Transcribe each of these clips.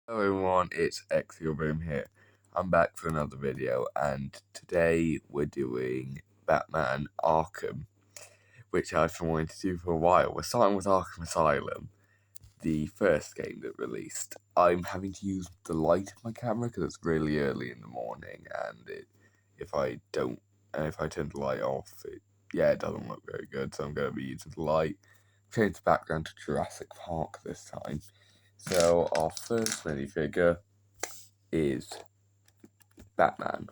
Hello everyone, it's Boom here. I'm back for another video, and today we're doing Batman Arkham, which I've been wanting to do for a while. We're starting with Arkham Asylum, the first game that released. I'm having to use the light of my camera because it's really early in the morning, and if I turn the light off, it doesn't look very good. So I'm going to be using the light. Change the background to Jurassic Park this time. So our first minifigure is Batman.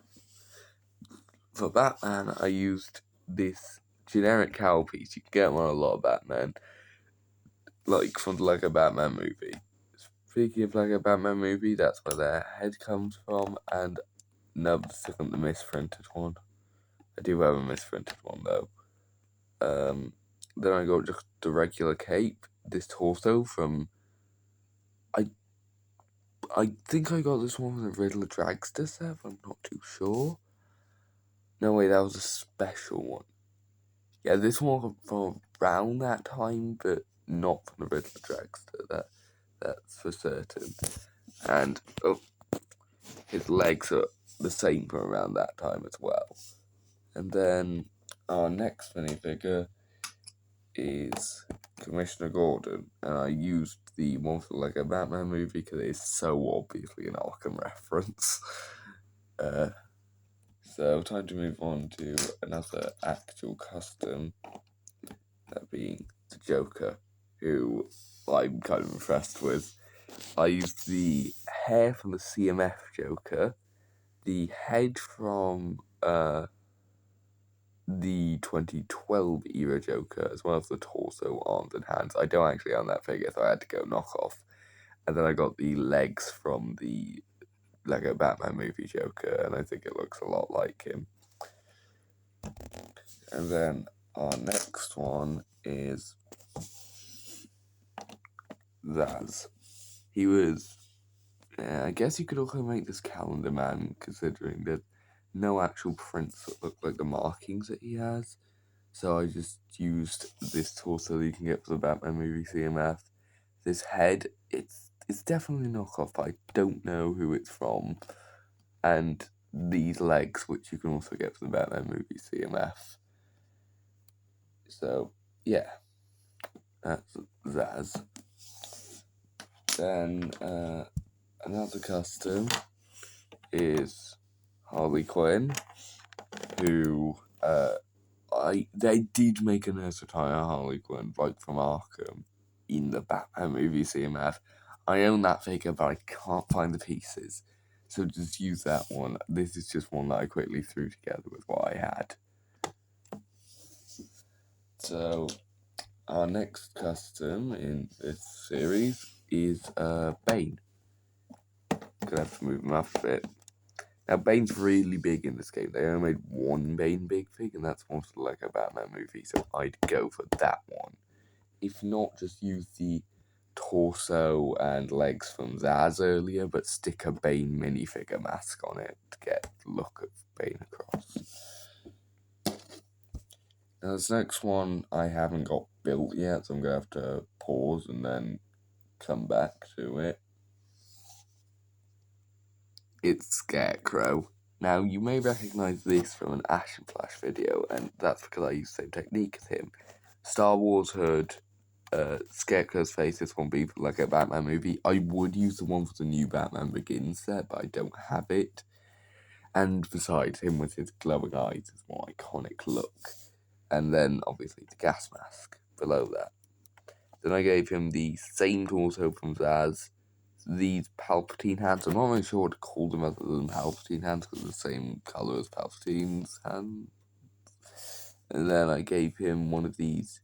For Batman, I used this generic cowl piece. You can get one on a lot of Batman, like from the Lego Batman movie. Speaking of Lego Batman movie, that's where their head comes from, and no, this isn't the misprinted one. I do have a misprinted one though. Then I got just the regular cape, this torso from. I think I got this one from the Riddler Dragster set, I'm not too sure. No, wait, that was a special one. Yeah, this one was from around that time, but not from the Riddler Dragster, that's for certain. And, his legs are the same from around that time as well. And then, our next minifigure is Commissioner Gordon, and I used the one for the Lego Batman movie because it is so obviously an Arkham reference. So time to move on to another actual custom, that being the Joker, who I'm kind of impressed with. I used the hair from the CMF Joker, the head from the 2012 era Joker, as well as the torso, arms, and hands. I don't actually own that figure, so I had to go knockoff. And then I got the legs from the Lego Batman movie Joker, and I think it looks a lot like him. And then our next one is Zaz. He was, I guess you could also make this Calendar Man, considering there's no actual prints that look like the markings that he has. So I just used this torso that you can get for the Batman movie CMF. This head, it's definitely knockoff, but I don't know who it's from. And these legs, which you can also get for the Batman movie CMF. So, yeah, that's Zaz. Then, another custom is Harley Quinn, who, they did make a nurse attire Harley Quinn, like from Arkham, in the Batman movie CMF. I own that figure, but I can't find the pieces, so just use that one. This is just one that I quickly threw together with what I had. So, our next custom in this series is Bane. Gonna have to move him up a bit. Now, Bane's really big in this game. They only made one Bane big fig, and that's one for the Lego Batman movie, so I'd go for that one. If not, just use the torso and legs from Zaz earlier, but stick a Bane minifigure mask on it to get the look of Bane across. Now, this next one I haven't got built yet, so I'm going to have to pause and then come back to it. It's Scarecrow. Now, you may recognise this from an Ash and Flash video, and that's because I used the same technique as him. Star Wars heard Scarecrow's face, this one being like a Batman movie. I would use the one for the new Batman Begins set, but I don't have it. And besides, him with his glowing eyes is more iconic look. And then, obviously, the gas mask below that. Then I gave him the same torso from Zaz, these Palpatine hands. I'm not really sure what to call them other than Palpatine hands, because they're the same colour as Palpatine's hands. And then I gave him one of these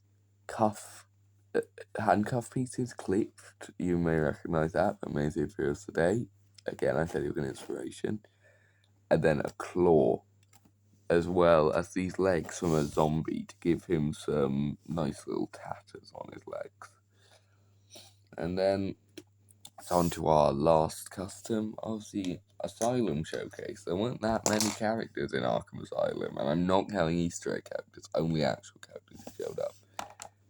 handcuff pieces, clipped. You may recognise that, but maybe it appears today. Again, I said it was an inspiration. And then a claw, as well as these legs from a zombie to give him some nice little tatters on his legs. And then it's on to our last custom of the Asylum showcase. There weren't that many characters in Arkham Asylum, and I'm not counting Easter egg characters, only actual characters who showed up.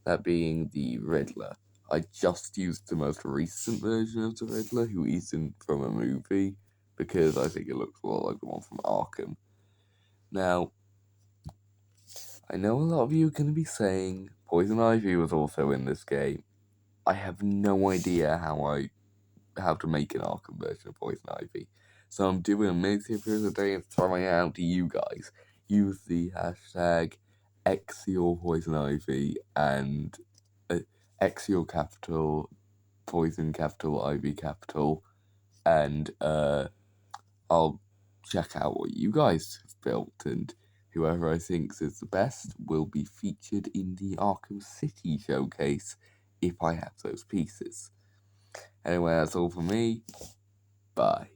That being the Riddler. I just used the most recent version of the Riddler, who isn't from a movie, because I think it looks a lot like the one from Arkham. Now, I know a lot of you are going to be saying Poison Ivy was also in this game. I have no idea how to make an Arkham version of Poison Ivy. So I'm doing a mini-series today and throwing it out to you guys. Use the hashtag Exial Poison Ivy and Exial capital, Poison capital, Ivy capital, and I'll check out what you guys have built, and whoever I think is the best will be featured in the Arkham City showcase if I have those pieces. Anyway, that's all for me. Bye.